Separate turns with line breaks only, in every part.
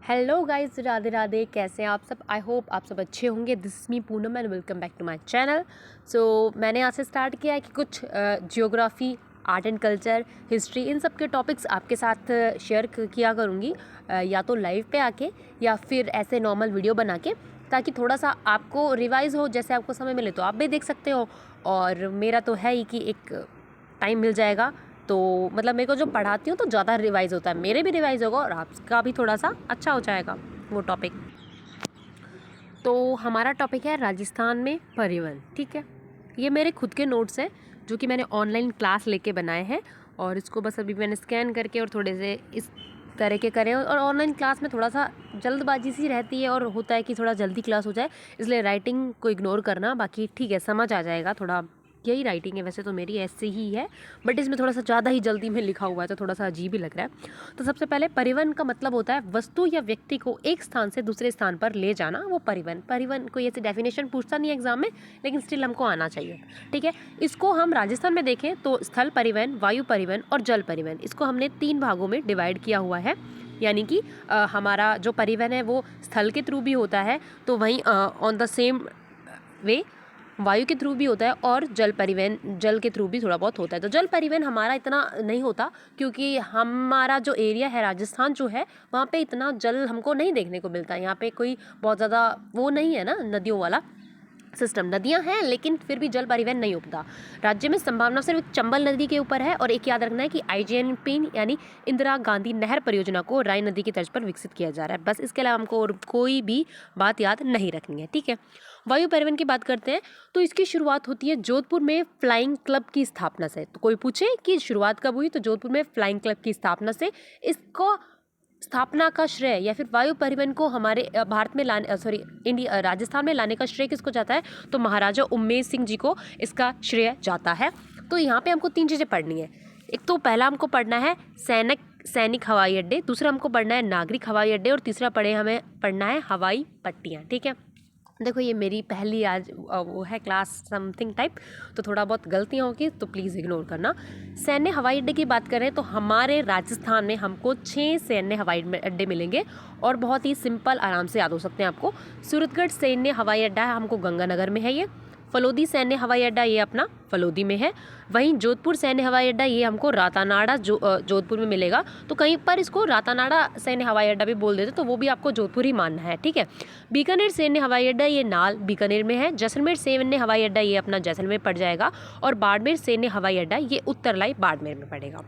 Hello guys, Radhe Radhe. कैसे हैं आप सब? आई होप आप सब अच्छे होंगे। This is me Poonam and welcome back to my channel. So मैंने आज से स्टार्ट किया है कि कुछ geography, art and culture, history, इन सब के टॉपिक्स आपके साथ शेयर किया करूँगी, या तो लाइव पे आके या फिर ऐसे नॉर्मल वीडियो बना के, ताकि थोड़ा सा आपको रिवाइज़ हो। जैसे आपको समय मिले तो आप भी देख सकते हो, और मेरा तो है ही कि एक टाइम मिल जाएगा तो मतलब मेरे को जो पढ़ाती हूँ तो ज़्यादा रिवाइज़ होता है, मेरे भी रिवाइज़ होगा और आपका भी थोड़ा सा अच्छा हो जाएगा वो टॉपिक। तो हमारा टॉपिक है राजस्थान में परिवहन। ठीक है, ये मेरे खुद के नोट्स हैं जो कि मैंने ऑनलाइन क्लास लेके बनाए हैं, और इसको बस अभी मैंने स्कैन करके और थोड़े से इस तरह के करे। और ऑनलाइन क्लास में थोड़ा सा जल्दबाजी सी रहती है और होता है कि थोड़ा जल्दी क्लास हो जाए, इसलिए राइटिंग को इग्नोर करना। बाकी ठीक है, समझ आ जाएगा। थोड़ा यही राइटिंग है, वैसे तो मेरी ऐसे ही है, बट इसमें थोड़ा सा ज़्यादा ही जल्दी में लिखा हुआ है तो थोड़ा सा अजीब ही लग रहा है। तो सबसे पहले, परिवहन का मतलब होता है वस्तु या व्यक्ति को एक स्थान से दूसरे स्थान पर ले जाना, वो परिवहन। परिवहन कोई ऐसी डेफिनेशन पूछता नहीं है एग्जाम में, लेकिन स्टिल हमको आना चाहिए। ठीक है, इसको हम राजस्थान में देखें तो स्थल परिवहन, वायु परिवहन और जल परिवहन, इसको हमने 3 भागों में डिवाइड किया हुआ है। यानी कि हमारा जो परिवहन है वो स्थल के थ्रू भी होता है, तो वहीं ऑन द सेम वे वायु के थ्रू भी होता है, और जल परिवहन जल के थ्रू भी थोड़ा बहुत होता है। तो जल परिवहन हमारा इतना नहीं होता, क्योंकि हमारा जो एरिया है राजस्थान जो है, वहाँ पे इतना जल हमको नहीं देखने को मिलता। यहाँ पे कोई बहुत ज़्यादा वो नहीं है ना, नदियों वाला सिस्टम। नदियां हैं लेकिन फिर भी जल परिवहन नहीं होता। राज्य में संभावना सिर्फ एक चंबल नदी के ऊपर है, और एक याद रखना है कि आईजीएनपी यानी इंदिरा गांधी नहर परियोजना को राय नदी की तर्ज पर विकसित किया जा रहा है। बस इसके अलावा हमको और कोई भी बात याद नहीं रखनी है। ठीक है, वायु परिवहन की बात करते हैं तो इसकी शुरुआत होती है जोधपुर में फ्लाइंग क्लब की स्थापना से। तो कोई पूछे कि शुरुआत कब हुई, तो जोधपुर में फ्लाइंग क्लब की स्थापना से। इसको स्थापना का श्रेय या फिर वायु परिवहन को हमारे भारत में लाने इंडिया राजस्थान में लाने का श्रेय किसको जाता है, तो महाराजा उम्मेद सिंह जी को इसका श्रेय जाता है। तो यहाँ पे हमको 3 चीज़ें पढ़नी है। एक तो पहला हमको पढ़ना है सैनिक हवाई अड्डे, दूसरा हमको पढ़ना है नागरिक हवाई अड्डे, और तीसरा हमें पढ़ना है हवाई पट्टियाँ। ठीक है, देखो ये मेरी पहली आज वो है क्लास समथिंग टाइप, तो थोड़ा बहुत गलतियाँ होगी तो प्लीज़ इग्नोर करना। सैन्य हवाई अड्डे की बात करें तो हमारे राजस्थान में हमको 6 सैन्य हवाई अड्डे मिलेंगे, और बहुत ही सिंपल, आराम से याद हो सकते हैं आपको। सूरतगढ़ सैन्य हवाई अड्डा है, हमको गंगानगर में है ये। फलोदी सैन्य हवाई अड्डा ये अपना फलोदी में है। वहीं जोधपुर सैन्य हवाई अड्डा ये हमको रातानाड़ा जोधपुर में मिलेगा। तो कहीं पर इसको रातानाड़ा सैन्य हवाई अड्डा भी बोल देते, तो वो भी आपको जोधपुर ही मानना है। ठीक है, बीकानेर सैन्य हवाई अड्डा ये नाल बीकानेर में है। जैसलमेर सैन्य हवाई अड्डा ये अपना जैसलमेर पड़ जाएगा, और बाड़मेर सैन्य हवाई अड्डा ये उत्तरलाई बाड़मेर में पड़ेगा।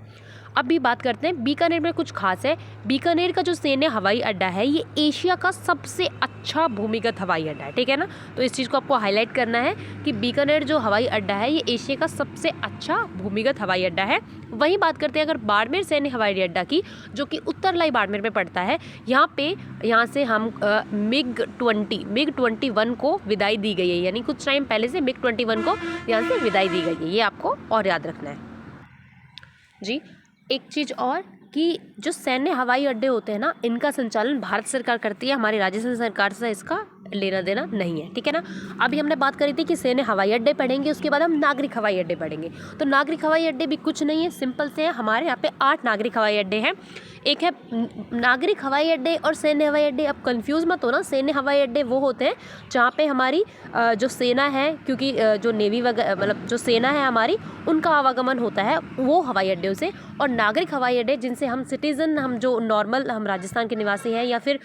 अब भी बात करते हैं बीकानेर में कुछ खास है। बीकानेर का जो सैन्य हवाई अड्डा है ये एशिया का सबसे अच्छा भूमिगत हवाई अड्डा है। ठीक है ना, तो इस चीज़ को आपको हाईलाइट करना है कि बीकानेर जो हवाई अड्डा है ये एशिया का सबसे अच्छा भूमिगत हवाई अड्डा है। वहीं बात करते हैं अगर बाड़मेर सैन्य हवाई अड्डा की, जो कि उत्तरलाई बाड़मेर में पड़ता है। यहाँ से हम मिग 21 को विदाई दी गई है, यानी कुछ टाइम पहले से मिग 21 को यहाँ से विदाई दी गई है, ये आपको और याद रखना है जी। एक चीज़ और कि जो सैन्य हवाई अड्डे होते हैं ना, इनका संचालन भारत सरकार करती है, हमारी राजस्थान सरकार से इसका लेना देना नहीं है। ठीक है ना, अभी हमने बात करी थी कि सैन्य हवाई अड्डे पढ़ेंगे, उसके बाद हम नागरिक हवाई अड्डे पढ़ेंगे। तो नागरिक हवाई अड्डे भी कुछ नहीं है, सिंपल से हैं। हमारे यहाँ पे 8 नागरिक हवाई अड्डे हैं। एक है नागरिक हवाई अड्डे और सैन्य हवाई अड्डे। अब कंफ्यूज मत हो ना, सैन्य हवाई अड्डे वो होते हैं जहाँ पे हमारी जो सेना है, क्योंकि जो नेवी वगैरह मतलब जो सेना है हमारी, उनका आवागमन होता है वो हवाई अड्डों से। और नागरिक हवाई अड्डे जिनसे हम सिटीज़न, हम जो नॉर्मल हम राजस्थान के निवासी हैं, या फिर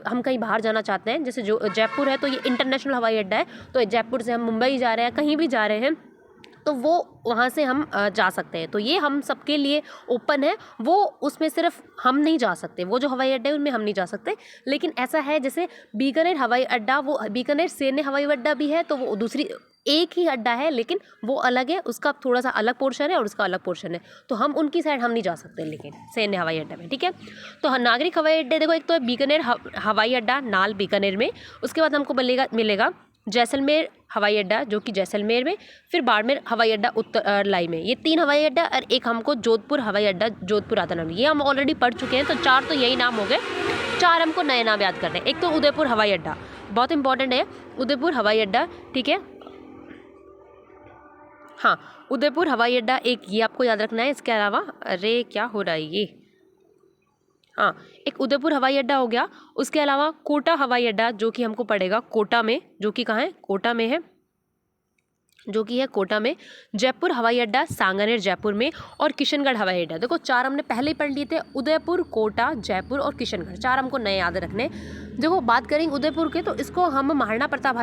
हम कहीं बाहर जाना चाहते हैं, जैसे जो जयपुर है तो ये इंटरनेशनल हवाई अड्डा है, तो जयपुर से हम मुंबई जा रहे हैं, कहीं भी जा रहे हैं, तो वो वहाँ से हम जा सकते हैं। तो ये हम सबके लिए ओपन है। वो उसमें सिर्फ हम नहीं जा सकते, वो जो हवाई अड्डे उनमें हम नहीं जा सकते। लेकिन ऐसा है जैसे बीकानेर हवाई अड्डा, वो बीकानेर सैन्य हवाई अड्डा भी है, तो वो दूसरी एक ही अड्डा है, लेकिन वो अलग है, उसका थोड़ा सा अलग पोर्शन है और उसका अलग पोर्शन है। तो हम उनकी साइड हम नहीं जा सकते, लेकिन सैन्य हवाई अड्डा में। ठीक है, तो नागरिक हवाई अड्डे देखो, एक तो है बीकानेर हवाई अड्डा नाल बीकानेर में, उसके बाद हमको मिलेगा जैसलमेर हवाई अड्डा जो कि जैसलमेर में, फिर बाड़मेर हवाई अड्डा उत्तरलाई में। ये 3 हवाई अड्डा, और एक हमको जोधपुर हवाई अड्डा जोधपुर आता नाम, ये हम ऑलरेडी पढ़ चुके हैं। तो 4 तो यही नाम हो गए, 4 हमको नए नाम याद करने हैं। एक तो उदयपुर हवाई अड्डा, बहुत इंपॉर्टेंट है उदयपुर हवाई अड्डा। ठीक है, हाँ, उदयपुर हवाई अड्डा एक, ये आपको याद रखना है। इसके अलावा अरे क्या हो रहा है ये, हाँ, एक उदयपुर हवाई अड्डा हो गया, उसके अलावा कोटा हवाई अड्डा जो कि हमको पड़ेगा कोटा में, जो कि कहाँ है, कोटा में है, जो कि है कोटा में। जयपुर हवाई अड्डा सांगानेर जयपुर में, और किशनगढ़ हवाई अड्डा। देखो 4 हमने पहले ही पढ़ लिए थे, उदयपुर, कोटा, जयपुर और किशनगढ़, 4 हमको नए याद रखने। देखो बात करेंगे उदयपुर के, तो इसको हम महाराणा प्रताप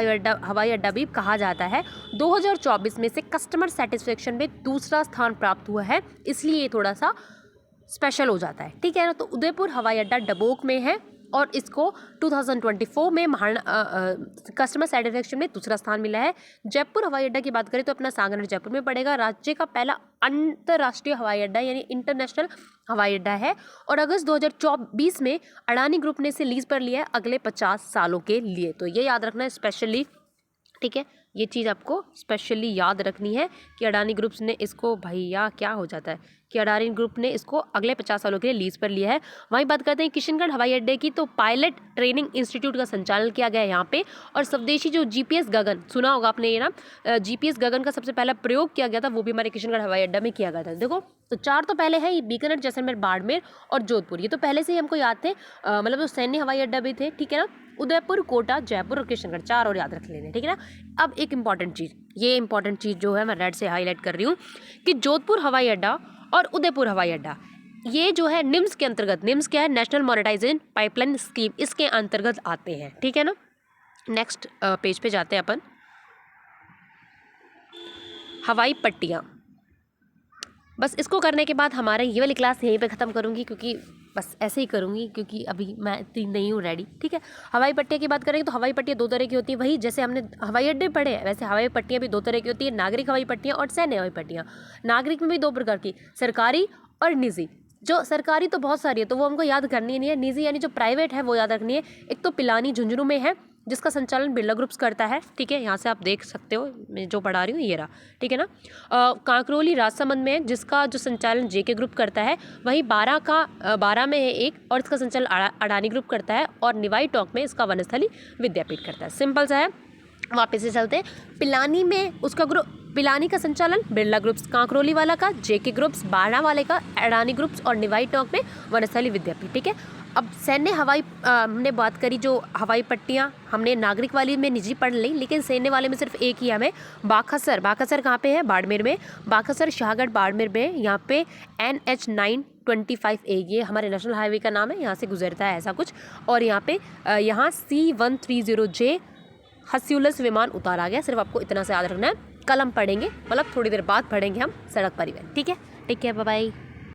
हवाई अड्डा भी कहा जाता है। 2024 में से कस्टमर सेटिस्फेक्शन में दूसरा स्थान प्राप्त हुआ है, इसलिए ये थोड़ा सा स्पेशल हो जाता है, ठीक है ना। तो उदयपुर हवाई अड्डा डबोक में है और इसको 2024 में कस्टमर सेटिस्फेक्शन में दूसरा स्थान मिला है। जयपुर हवाई अड्डा की बात करें तो अपना सांगानेर जयपुर में पड़ेगा, राज्य का पहला अंतर्राष्ट्रीय हवाई अड्डा यानी इंटरनेशनल हवाई अड्डा है। और अगस्त 2024 में अडानी ग्रुप ने इसे लीज पर लिया है अगले 50 सालों के लिए। तो ये याद रखना है स्पेशली, ठीक है, ये चीज़ आपको स्पेशली याद रखनी है कि अडानी ग्रुप्स ने इसको, भैया क्या हो जाता है, कि अडानी ग्रुप ने इसको अगले 50 सालों के लिए लीज पर लिया है। वहीं बात करते हैं किशनगढ़ हवाई अड्डे की, तो पायलट ट्रेनिंग इंस्टीट्यूट का संचालन किया गया है यहाँ पे। और स्वदेशी जो जीपीएस गगन, सुना होगा आपने ये ना, जीपीएस गगन का सबसे पहला प्रयोग किया गया था, वो भी हमारे किशनगढ़ हवाई अड्डा में किया गया था। देखो तो 4 तो पहले है, बीकानेर, जैसलमेर, बाड़मेर और जोधपुर, ये तो पहले से ही हमको याद थे, मतलब जो सैन्य हवाई अड्डा भी थे, ठीक है ना। उदयपुर, कोटा, जयपुर और किशनगढ़, 4 और याद रख लेने, ठीक है ना। अब एक इंपॉर्टेंट चीज़, ये इंपॉर्टेंट चीज़ जो है मैं रेड से हाईलाइट कर रही हूँ कि जोधपुर हवाई अड्डा और उदयपुर हवाई अड्डा, ये जो है निम्स के अंतर्गत, निम्स क्या है, नेशनल मॉनेटाइजेशन पाइपलाइन स्कीम, इसके अंतर्गत आते हैं, ठीक है ना। नेक्स्ट पेज पे जाते हैं अपन। हवाई पट्टियाँ, बस इसको करने के बाद हमारा ये वाली क्लास यहीं पे ख़त्म करूँगी, क्योंकि बस ऐसे ही करूँगी क्योंकि अभी मैं इतनी नहीं हूँ रेडी, ठीक है। हवाई पट्टियाँ की बात करेंगे तो हवाई पट्टियाँ 2 तरह की होती है, वही जैसे हमने हवाई अड्डे पढ़े हैं वैसे हवाई पट्टियाँ भी 2 तरह की होती है, नागरिक हवाई पट्टियाँ और सैन्य हवाई पट्टियाँ। नागरिक में भी 2 प्रकार की, सरकारी और निजी। जो सरकारी तो बहुत सारी है तो वो हमको याद करनी नहीं है, निजी यानी जो प्राइवेट है वो याद रखनी है। एक तो पिलानी झुंझुनू में है, जिसका संचालन बिरला ग्रुप्स करता है, ठीक है, यहाँ से आप देख सकते हो, मैं जो पढ़ा रही हूँ ये रहा, ठीक है ना। कांकरोली राजसमंद में है, जिसका जो संचालन जेके ग्रुप करता है। वहीं 12 में है एक, और इसका संचालन अडानी ग्रुप करता है। और निवाई टॉक में इसका वनस्थली विद्यापीठ करता है। सिंपल सा है, वापस से चलते हैं। पिलानी में उसका ग्रुप, पिलानी का संचालन बिरला ग्रुप्स, कांकरोली वाला का जेके ग्रुप्स, 12 वाले का अडानी ग्रुप्स और निवाई टॉक में वनस्थली विद्यापीठ, ठीक है। अब सैन्य हवाई हमने बात करी, जो हवाई पट्टियाँ हमने नागरिक वाली में निजी पढ़ ली, लेकिन सैन्य वाले में सिर्फ एक ही हमें, बाखसर। बाखसर कहाँ पे है, बाड़मेर में। बाखसर शाहगढ़ बाड़मेर में, यहाँ पे NH 925A, ये हमारे नेशनल हाईवे का नाम है, यहाँ से गुजरता है ऐसा कुछ। और यहाँ पे यहाँ C130J हस्यूलस विमान उतारा गया। सिर्फ आपको इतना से याद रखना है, कल हम पढ़ेंगे, मतलब थोड़ी देर बाद पढ़ेंगे हम सड़क परिवहन, ठीक है। Take care, bye bye.